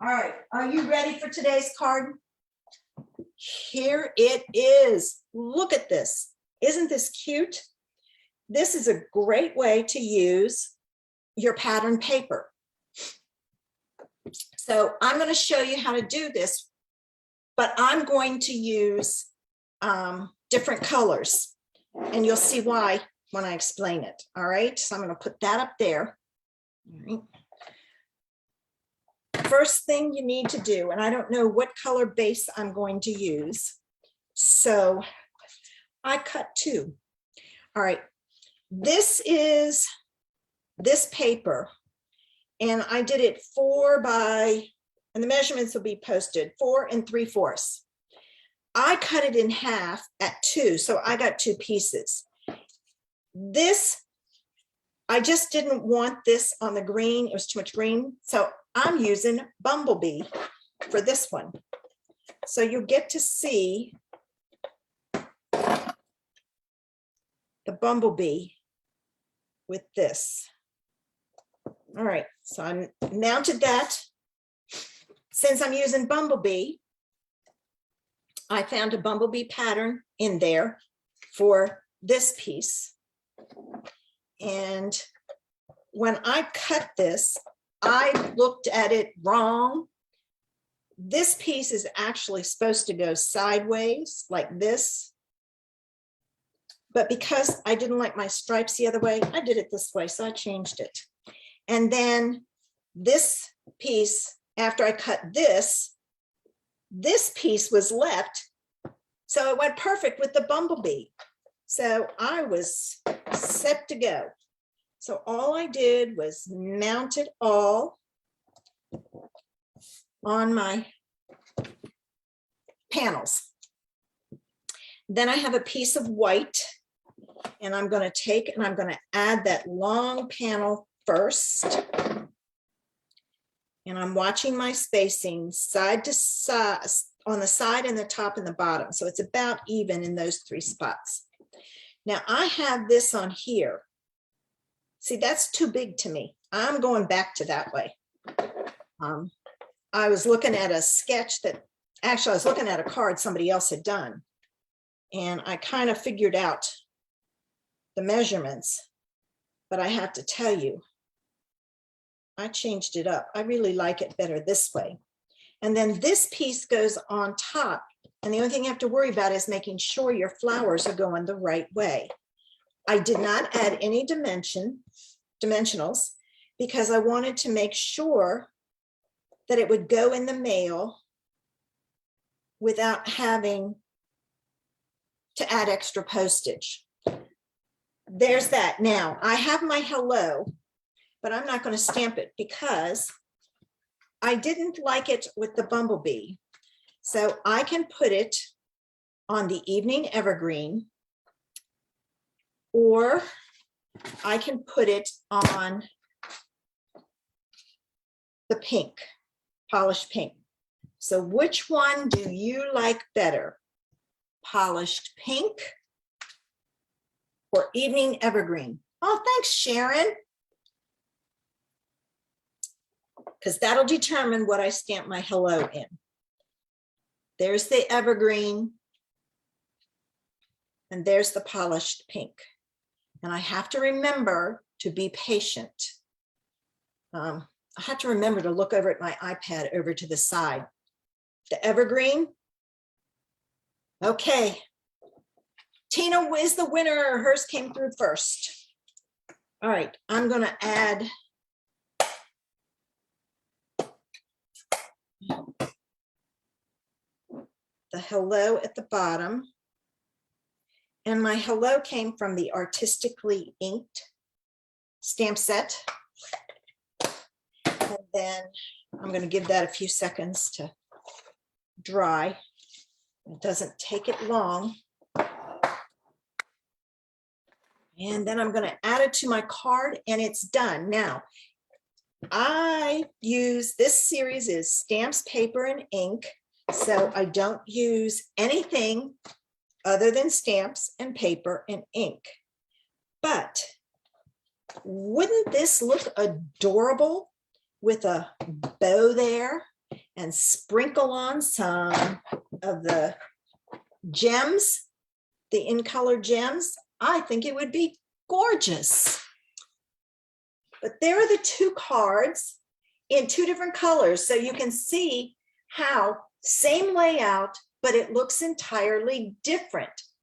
All right, are you ready for today's card? Here it is. Look at this. Isn't this cute? This is a great way to use your pattern paper. So I'm going to show you how to do this, but I'm going to use different colors, and you'll see why when I explain it. All right, so I'm going to put that up there. All right. First thing you need to do, and I don't know what color base I'm going to use, so I cut two. All right, this is this paper, and I did it 4 by, and the measurements will be posted, 4 3/4. I cut it in half at 2, so I got 2 pieces. This, I just didn't want this on the green. It was too much green, so I'm using Bumblebee for this one. So you get to see the Bumblebee with this. All right, so I mounted that. Since I'm using Bumblebee, I found a Bumblebee pattern in there for this piece. And when I cut this, I looked at it wrong. This piece is actually supposed to go sideways like this. But because I didn't like my stripes the other way, I did it this way, so I changed it. And then this piece, after I cut this piece was left. So it went perfect with the Bumblebee. So I was set to go. So all I did was mount it all on my panels. Then I have a piece of white, and I'm going to take and I'm going to add that long panel first. And I'm watching my spacing side to side, on the side and the top and the bottom. So it's about even in those 3 spots. Now I have this on here. See, that's too big to me. I'm going back to that way. I was looking at a sketch that, actually I was looking at a card somebody else had done. And I kind of figured out the measurements, but I have to tell you, I changed it up. I really like it better this way. And then this piece goes on top. And the only thing you have to worry about is making sure your flowers are going the right way. I did not add any dimensionals because I wanted to make sure that it would go in the mail without having to add extra postage. There's that. Now I have my hello, but I'm not going to stamp it because I didn't like it with the Bumblebee. So I can put it on the evening evergreen, or I can put it on the pink, polished pink. So which one do you like better? Polished pink or evening evergreen? Oh, thanks, Sharon. Because that'll determine what I stamp my hello in. There's the evergreen, and there's the polished pink. And I have to remember to be patient. I have to remember to look over at my iPad over to the side. The evergreen. Okay. Tina is the winner. Hers came through first. All right, I'm going to add the hello at the bottom. And my hello came from the Artistically Inked stamp set. And then I'm going to give that a few seconds to dry. It doesn't take it long. And then I'm going to add it to my card, and it's done. Now, I use, this series is stamps, paper, and ink. So I don't use anything other than stamps and paper and ink. But wouldn't this look adorable with a bow there and sprinkle on some of the gems, the in color gems, I think it would be gorgeous. But there are the two cards in two different colors. So you can see how same layout, but it looks entirely different.